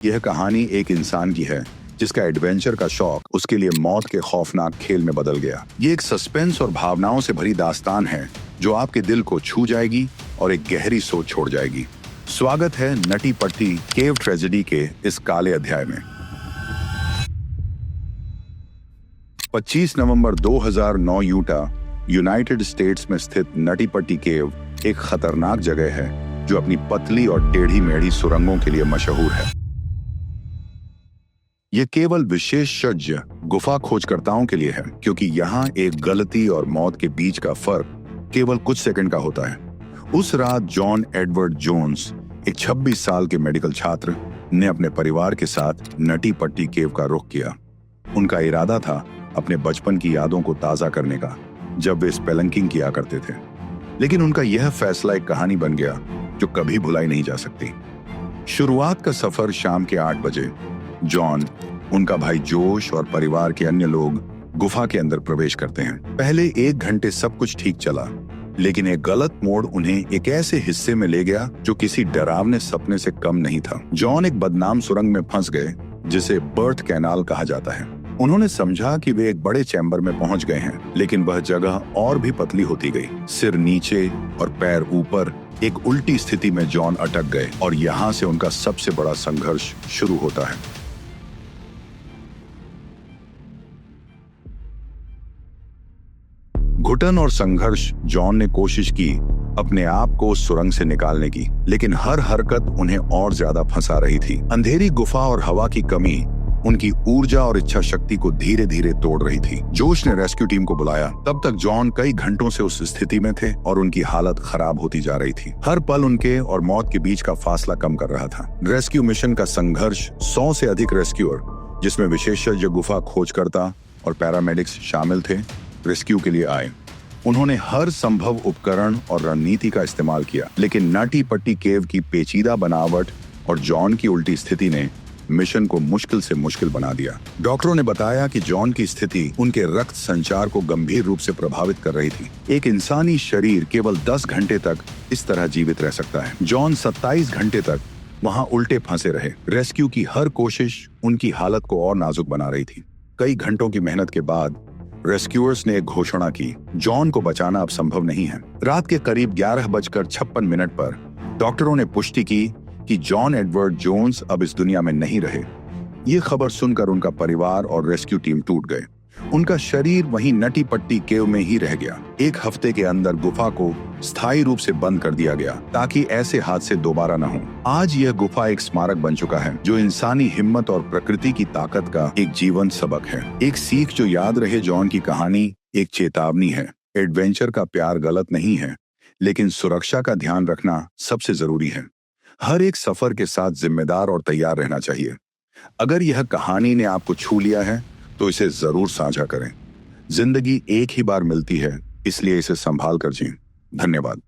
यह कहानी एक इंसान की है जिसका एडवेंचर का शौक उसके लिए मौत के खौफनाक खेल में बदल गया। ये एक सस्पेंस और भावनाओं से भरी दास्तान है जो आपके दिल को छू जाएगी और एक गहरी सोच छोड़ जाएगी। स्वागत है नटी पट्टी केव ट्रेजेडी के इस काले अध्याय में। 25 नवंबर 2009 यूटा, यूनाइटेड स्टेट्स में स्थित नटी पट्टी केव एक खतरनाक जगह है जो अपनी पतली और टेढ़ी मेढ़ी सुरंगों के लिए मशहूर है। यह केवल विशेषज्ञ गुफा खोजकर्ताओं के लिए है क्योंकि यहाँ एक गलती और मौत के बीच का फर्क केवल कुछ सेकंड का होता है। उस रात जॉन एडवर्ड जोन्स, एक 26 साल के मेडिकल छात्र, ने अपने परिवार के साथ नटी पट्टी केव का रुख किया। उनका इरादा था अपने बचपन की यादों को ताजा करने का, जब वे स्पेलंकिंग किया करते थे। लेकिन उनका यह फैसला एक कहानी बन गया जो कभी भुलाई नहीं जा सकती। शुरुआत का सफर शाम के 8 बजे। जॉन, उनका भाई जोश और परिवार के अन्य लोग गुफा के अंदर प्रवेश करते हैं। पहले 1 घंटे सब कुछ ठीक चला, लेकिन एक गलत मोड़ उन्हें एक ऐसे हिस्से में ले गया जो किसी डरावने सपने से कम नहीं था। जॉन एक बदनाम सुरंग में फंस गए जिसे बर्थ कैनाल कहा जाता है। उन्होंने समझा कि वे एक बड़े चैम्बर में पहुंच गए हैं, लेकिन वह जगह और भी पतली होती गई। सिर नीचे और पैर ऊपर एक उल्टी स्थिति में जॉन अटक गए और यहाँ से उनका सबसे बड़ा संघर्ष शुरू होता है। घुटन और संघर्ष। जॉन ने कोशिश की अपने आप को उस सुरंग से निकालने की, लेकिन हर हरकत उन्हें और ज्यादा फंसा रही थी। अंधेरी गुफा और हवा की कमी उनकी ऊर्जा और इच्छा शक्ति को धीरे धीरे तोड़ रही थी। जोश ने रेस्क्यू टीम को बुलाया। तब तक जॉन कई घंटों से उस स्थिति में थे और उनकी हालत खराब होती जा रही थी। हर पल उनके और मौत के बीच का फासला कम कर रहा था। रेस्क्यू मिशन का संघर्ष 100 से अधिक रेस्क्यूअर, जिसमें विशेषज्ञ गुफा खोजकर्ता और पैरामेडिक्स शामिल थे, रेस्क्यू के लिए आए। उन्होंने हर संभव उपकरण और रणनीति का इस्तेमाल किया, लेकिन नटी पट्टी केव की पेचीदा बनावट और जॉन की उल्टी स्थिति ने मिशन को मुश्किल से मुश्किल बना दिया। डॉक्टरों ने बताया कि जॉन की स्थिति उनके रक्त संचार को गंभीर रूप से प्रभावित कर रही थी। एक इंसानी शरीर केवल 10 घंटे तक इस तरह जीवित रह सकता है। जॉन 27 घंटे तक वहां उल्टे फंसे रहे। रेस्क्यू की हर कोशिश उनकी हालत को और नाजुक बना रही थी। कई घंटों की मेहनत के बाद रेस्क्यूअर्स ने एक घोषणा की, जॉन को बचाना अब संभव नहीं है। रात के करीब 11:56 पर डॉक्टरों ने पुष्टि की कि जॉन एडवर्ड जोन्स अब इस दुनिया में नहीं रहे। ये खबर सुनकर उनका परिवार और रेस्क्यू टीम टूट गए। उनका शरीर वहीं नटी पट्टी केव में ही रह गया। 1 हफ्ते के अंदर गुफा को स्थायी रूप से बंद कर दिया गया ताकि ऐसे हादसे दोबारा न हो। आज यह गुफा एक स्मारक बन चुका है जो इंसानी हिम्मत और प्रकृति की ताकत का एक जीवंत सबक है। एक सीख जो याद रहे। जॉन की कहानी एक चेतावनी है। एडवेंचर का प्यार गलत नहीं है, लेकिन सुरक्षा का ध्यान रखना सबसे जरूरी है। हर एक सफर के साथ जिम्मेदार और तैयार रहना चाहिए। अगर यह कहानी ने आपको छू लिया है तो इसे जरूर साझा करें। जिंदगी एक ही बार मिलती है, इसलिए इसे संभाल कर जिएं। धन्यवाद।